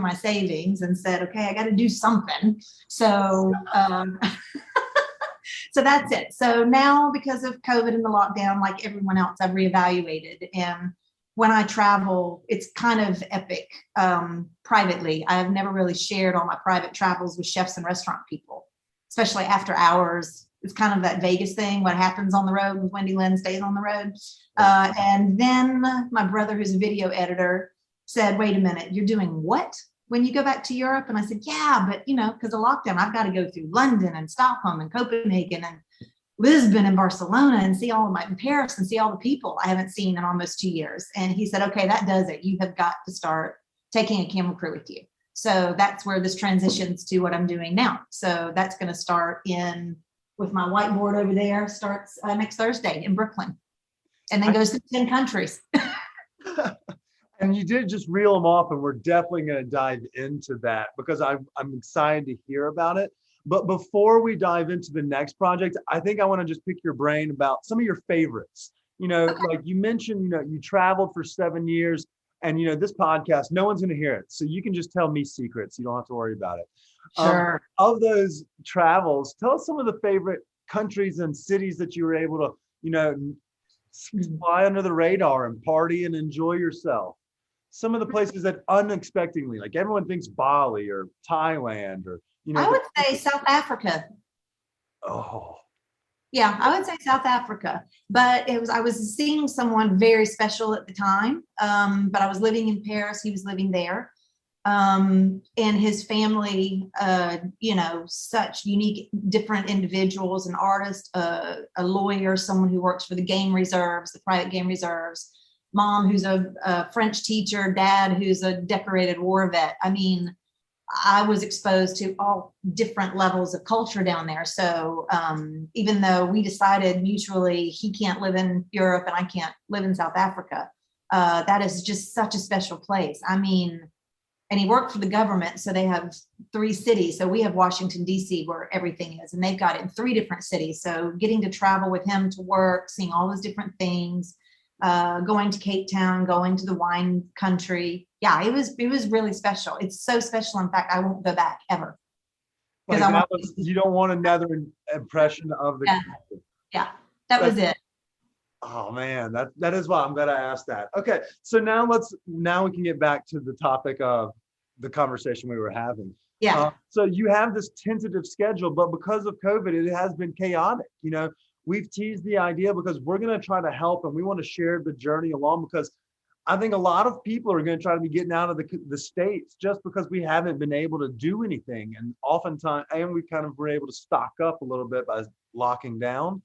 my savings and said, okay, I got to do something. So, so that's it. So now, because of COVID and the lockdown, like everyone else, I've reevaluated. And when I travel, it's kind of epic. Privately, I have never really shared all my private travels with chefs and restaurant people, especially after hours. It's kind of that Vegas thing. What happens on the road with Wendy Lynn stays on the road. And then my brother, who's a video editor, said, wait a minute, you're doing what when you go back to Europe? And I said, yeah, but because of lockdown, I've got to go through London and Stockholm and Copenhagen and Lisbon and Barcelona and see all of in Paris and see all the people I haven't seen in almost 2 years. And he said, okay, that does it. You have got to start taking a camera crew with you. So that's where this transitions to what I'm doing now. So that's going to start with my whiteboard over there, starts next Thursday in Brooklyn, and then goes to 10 countries. And you did just reel them off, and we're definitely going to dive into that because I'm excited to hear about it. But before we dive into the next project, I think I want to just pick your brain about some of your favorites. Okay. Like you mentioned, you traveled for 7 years, and this podcast, no one's going to hear it. So you can just tell me secrets. You don't have to worry about it. Sure. Of those travels, tell us some of the favorite countries and cities that you were able to, fly under the radar and party and enjoy yourself. Some of the places that unexpectedly, like everyone thinks Bali or Thailand or, I would say South Africa. Oh. Yeah, I would say South Africa, but I was seeing someone very special at the time. But I was living in Paris. He was living there. And his family, such unique, different individuals, an artist, a lawyer, someone who works for the game reserves, the private game reserves, mom who's a French teacher, dad who's a decorated war vet. I mean, I was exposed to all different levels of culture down there. So even though we decided mutually he can't live in Europe and I can't live in South Africa, that is just such a special place. I mean, and he worked for the government. So they have 3 cities. So we have Washington, D.C., where everything is, and they've got it in 3 different cities. So getting to travel with him to work, seeing all those different things, going to Cape Town, going to the wine country. Yeah, it was really special. It's so special. In fact, I won't go back ever. Like you don't want another impression of the country. Yeah, that was it. Oh man, that is why I'm glad I asked that. Okay, so now we can get back to the topic of the conversation we were having. Yeah. So you have this tentative schedule, but because of COVID, it has been chaotic. We've teased the idea because we're going to try to help, and we want to share the journey along, because I think a lot of people are going to try to be getting out of the States just because we haven't been able to do anything. And oftentimes, and we kind of were able to stock up a little bit by locking down.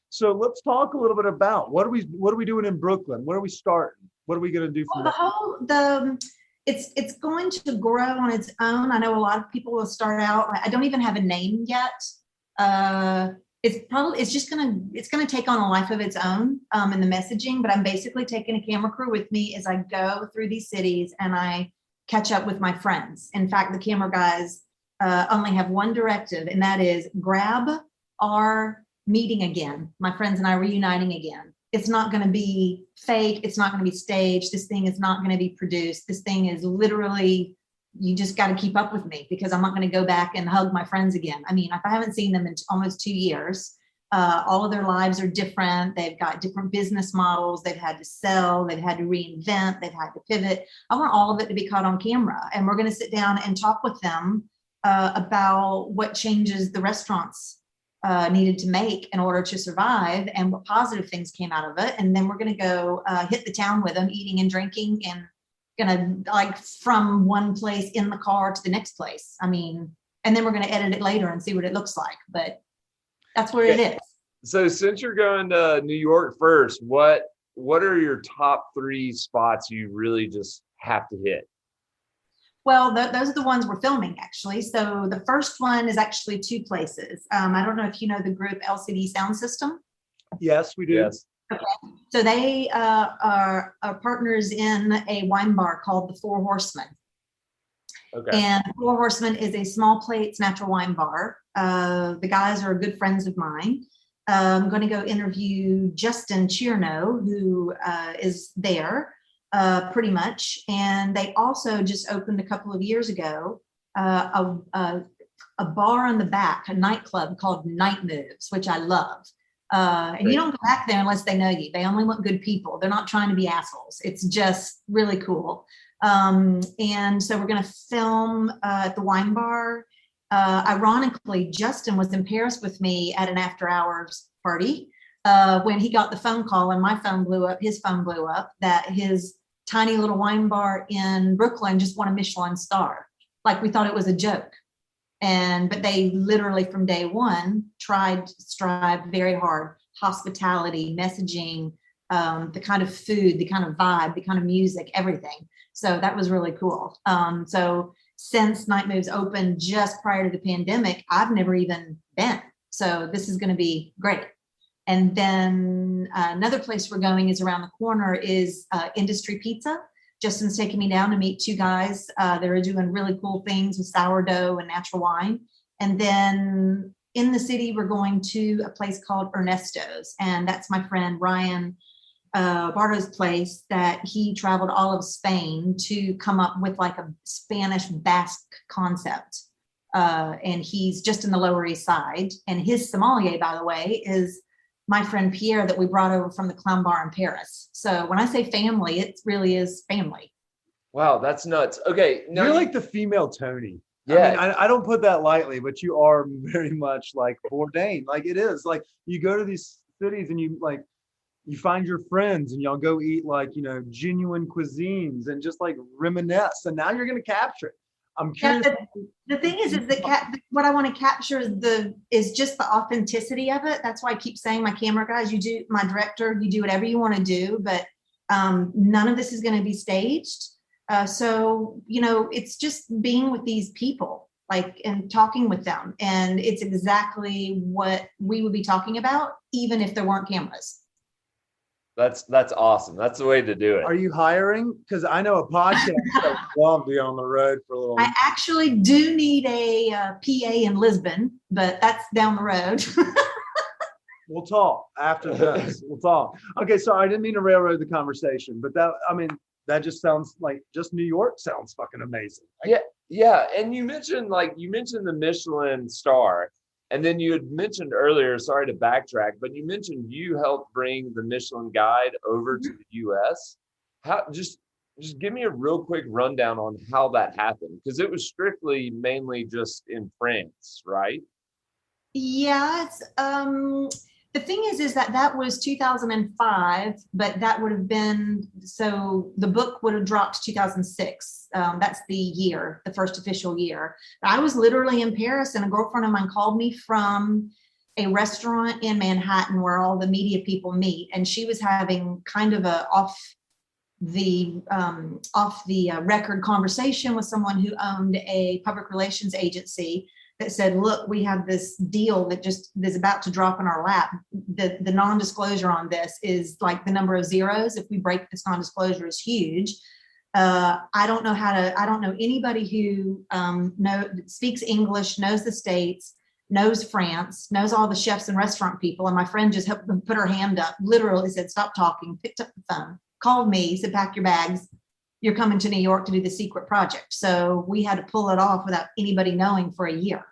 So let's talk a little bit about what are we doing in Brooklyn? What are we starting? What are we going to do from it's going to grow on its own. I know a lot of people will start out. I don't even have a name yet. It's going to take on a life of its own in the messaging, but I'm basically taking a camera crew with me as I go through these cities and I catch up with my friends. In fact, the camera guys only have one directive, and that is grab our meeting again. My friends and I reuniting again. It's not going to be fake. It's not going to be staged. This thing is not going to be produced. This thing is literally, you just got to keep up with me because I'm not going to go back and hug my friends again. I mean, if I haven't seen them in almost 2 years, all of their lives are different. They've got different business models. They've had to sell. They've had to reinvent. They've had to pivot. I want all of it to be caught on camera. And we're going to sit down and talk with them about what changes the restaurants needed to make in order to survive and what positive things came out of it. And then we're going to go hit the town with them, eating and drinking, and going to from one place in the car to the next place. I mean, and then we're going to edit it later and see what it looks like. But that's where it is. So since you're going to New York first, what are your top 3 spots you really just have to hit? Well, those are the ones we're filming, actually. So the first one is actually 2 places. I don't know if you know the group LCD Sound System. Yes, we do. Yes. Okay. So they are partners in a wine bar called the Four Horsemen. Okay. And Four Horsemen is a small plates natural wine bar. The guys are good friends of mine. I'm going to go interview Justin Chierno, who is there. pretty much. And they also just opened a couple of years ago a bar on the back, a nightclub called Night Moves, which I love. And you don't go back there unless they know you. They only want good people. They're not trying to be assholes. It's just really cool. And so we're going to film at the wine bar. Ironically, Justin was in Paris with me at an after hours party when he got the phone call and my phone blew up, his phone blew up, that his tiny little wine bar in Brooklyn just won a Michelin star. Like we thought it was a joke. But they literally from day one strived very hard, hospitality, messaging, the kind of food, the kind of vibe, the kind of music, everything. So that was really cool. So since Night Moves opened just prior to the pandemic, I've never even been. So this is going to be great. And then another place we're going is around the corner is Industry Pizza. Justin's taking me down to meet two guys that are doing really cool things with sourdough and natural wine. And then in the city, we're going to a place called Ernesto's. And that's my friend Ryan Bardo's place that he traveled all of Spain to come up with like a Spanish Basque concept. And he's just in the Lower East Side. And his sommelier, by the way, is my friend Pierre that we brought over from the Clown Bar in Paris. So when I say family, it really is family. Wow, that's nuts. Okay. You're like the female Tony. Yeah. I mean, I don't put that lightly, but you are very much like Bourdain. Like it is like you go to these cities and you find your friends and y'all go eat like, genuine cuisines and just like reminisce. And now you're going to capture it. I'm curious. Yeah, the thing is that what I want to capture is just the authenticity of it. That's why I keep saying, my camera guys, my director, you do whatever you want to do, but none of this is going to be staged. So, it's just being with these people, and talking with them. And it's exactly what we would be talking about, even if there weren't cameras. That's awesome. That's the way to do it. Are you hiring? Because I know a podcast that would love to be on the road for a little. I actually do need a PA in Lisbon, but that's down the road. We'll talk after this. We'll talk. Okay, so I didn't mean to railroad the conversation, but that just sounds like just New York sounds fucking amazing. Yeah. And you mentioned the Michelin star. And then you had mentioned earlier, sorry to backtrack, but you mentioned you helped bring the Michelin Guide over to the US. How just give me a real quick rundown on how that happened, because it was mainly just in France, right? Yeah, the thing is that was 2005, but that would have been, so the book would have dropped 2006. That's the first official year. I was literally in Paris and a girlfriend of mine called me from a restaurant in Manhattan where all the media people meet. And she was having kind of a off the record conversation with someone who owned a public relations agency that said, look, we have this deal that just is about to drop in our lap. The non-disclosure on this is like the number of zeros. If we break this non-disclosure is huge. I don't know anybody who speaks English, knows the States, knows France, knows all the chefs and restaurant people. And my friend just helped them put her hand up, literally said, stop talking, picked up the phone, called me, said, pack your bags. You're coming to New York to do the secret project. So we had to pull it off without anybody knowing for a year.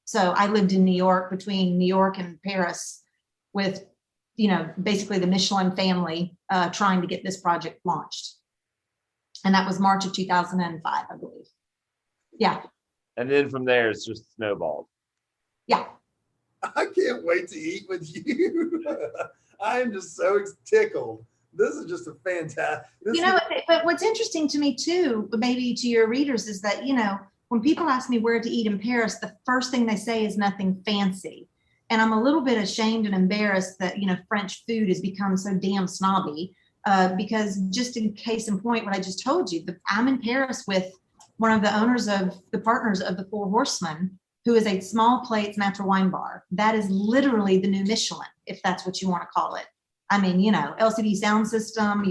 So I lived in New York, between New York and Paris, with, basically the Michelin family trying to get this project launched. And that was March of 2005, I believe. Yeah. And then from there, it's just snowballed. Yeah. I can't wait to eat with you. I am just so tickled. This is just a fantastic. But what's interesting to me too, maybe to your readers, is that, when people ask me where to eat in Paris, the first thing they say is nothing fancy. And I'm a little bit ashamed and embarrassed that, French food has become so damn snobby, because just in case in point, what I just told you, I'm in Paris with one of the partners of the Four Horsemen, who is a small plates natural wine bar. That is literally the new Michelin, if that's what you want to call it. I mean, LCD sound system,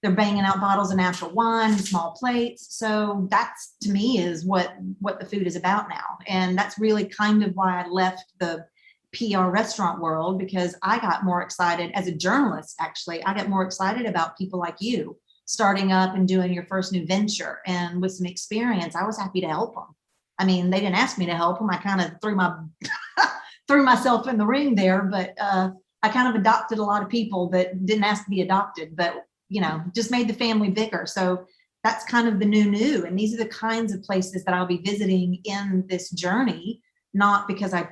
they're banging out bottles of natural wine, small plates. So that's, to me, is what the food is about now. And that's really kind of why I left the PR restaurant world, because I got more excited as a journalist. Actually, I got more excited about people like you starting up and doing your first new venture. And with some experience, I was happy to help them. I mean, they didn't ask me to help them. I kind of threw myself in the ring there, but I kind of adopted a lot of people that didn't ask to be adopted, but just made the family bigger. So that's kind of the new. And these are the kinds of places that I'll be visiting in this journey, not because I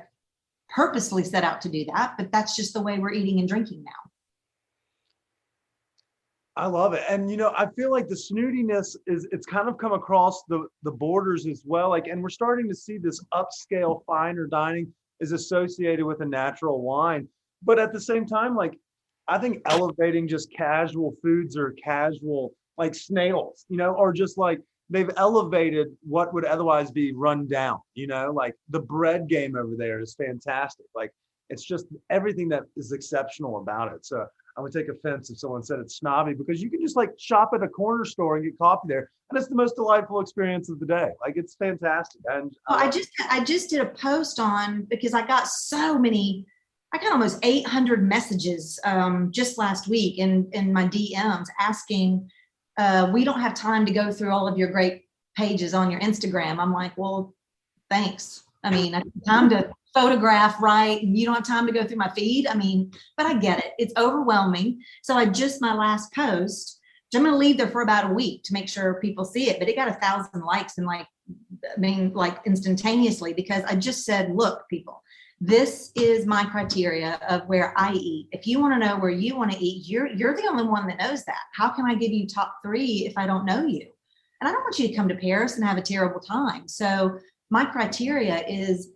purposely set out to do that, but that's just the way we're eating and drinking now. I love it. And, I feel like the snootiness it's kind of come across the borders as well. Like, and we're starting to see this upscale finer dining is associated with a natural wine. But at the same time, like, I think elevating just casual foods or casual, like snails, or just like they've elevated what would otherwise be run down, like the bread game over there is fantastic. Like, it's just everything that is exceptional about it. So I would take offense if someone said it's snobby, because you can just like shop at a corner store and get coffee there, and it's the most delightful experience of the day. Like, it's fantastic. And I just did a post on, because I got so many, I got almost 800 messages just last week in my DMs asking, we don't have time to go through all of your great pages on your Instagram. I'm like, well, thanks. I mean, I have time to photograph, right? And you don't have time to go through my feed. I mean, but I get it. It's overwhelming. So my last post, which I'm going to leave there for about a week to make sure people see it, but it got 1,000 likes and like instantaneously, because I just said, look, people, this is my criteria of where I eat. If you want to know where you want to eat, you're the only one that knows that. How can I give you top 3 if I don't know you? And I don't want you to come to Paris and have a terrible time. So my criteria is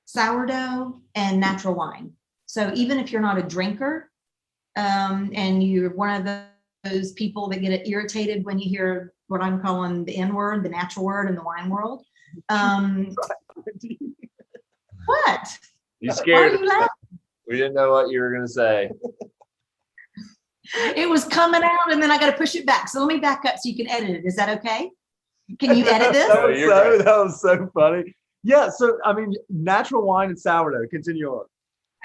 sourdough and natural wine. So even if you're not a drinker, and you're one of those people that get irritated when you hear what I'm calling the N word, the natural word in the wine world. What? You scared you us. We didn't know what you were going to say. It was coming out and then I got to push it back. So let me back up so you can edit it. Is that okay? Can you edit this? That was so funny. Yeah. So, I mean, natural wine and sourdough. Continue on.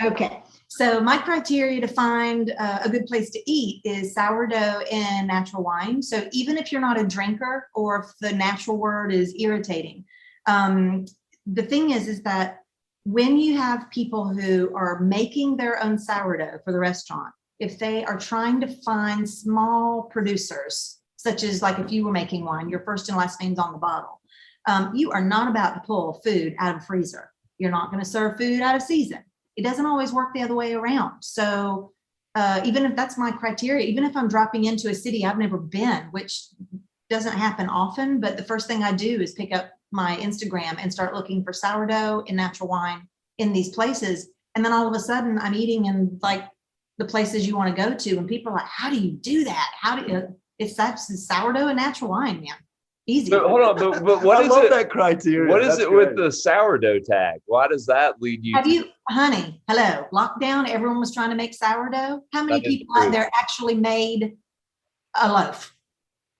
Okay. So my criteria to find a good place to eat is sourdough and natural wine. So even if you're not a drinker, or if the natural word is irritating, the thing is that when you have people who are making their own sourdough for the restaurant, if they are trying to find small producers, such as like if you were making wine, your first and last name's on the bottle, you are not about to pull food out of a freezer. You're not going to serve food out of season. It doesn't always work the other way around. So even if that's my criteria, even if I'm dropping into a city I've never been, which doesn't happen often, but the first thing I do is pick up my Instagram and start looking for sourdough and natural wine in these places. And then all of a sudden I'm eating in like the places you want to go to. And people are like, how do you do that? That's sourdough and natural wine, man. Easy. But hold on, but what is it? That criteria. What is it with the sourdough tag? Why does that lead you? Honey, hello, lockdown, everyone was trying to make sourdough. How many people out there actually made a loaf?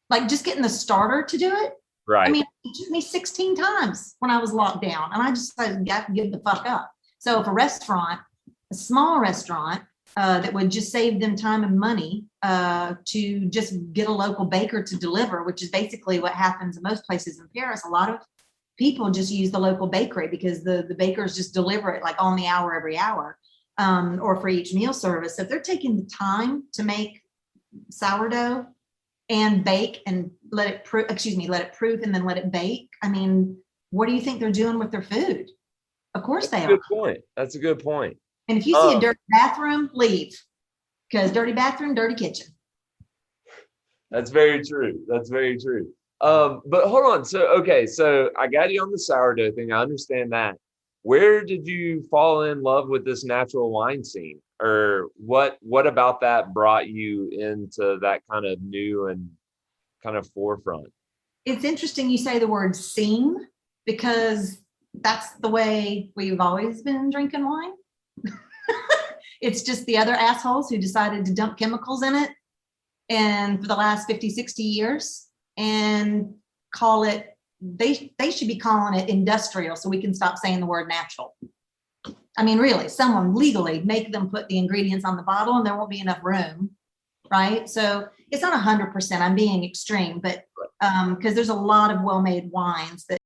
Like just getting the starter to do it? Right. I mean, it took me 16 times when I was locked down, and I just decided to give the fuck up. So if a small restaurant that would just save them time and money to just get a local baker to deliver, which is basically what happens in most places in Paris. A lot of people just use the local bakery because the bakers just deliver it like on the hour, every hour, or for each meal service. So if they're taking the time to make sourdough and bake and let it proof and then let it bake, I mean, what do you think they're doing with their food? Of course they are. Good point. That's a good point. And if you see a dirty bathroom, leave, because dirty bathroom, dirty kitchen. That's very true. That's very true. But hold on. So I got you on the sourdough thing. I understand that. Where did you fall in love with this natural wine scene? Or what about that brought you into that kind of new and kind of forefront? It's interesting you say the word scene, because that's the way we've always been drinking wine. It's just the other assholes who decided to dump chemicals in it, and for the last 50, 60 years, and call it, they should be calling it industrial so we can stop saying the word natural. I mean, really, someone legally make them put the ingredients on the bottle and there won't be enough room, right? So it's not 100%. I'm being extreme, but because there's a lot of well-made wines that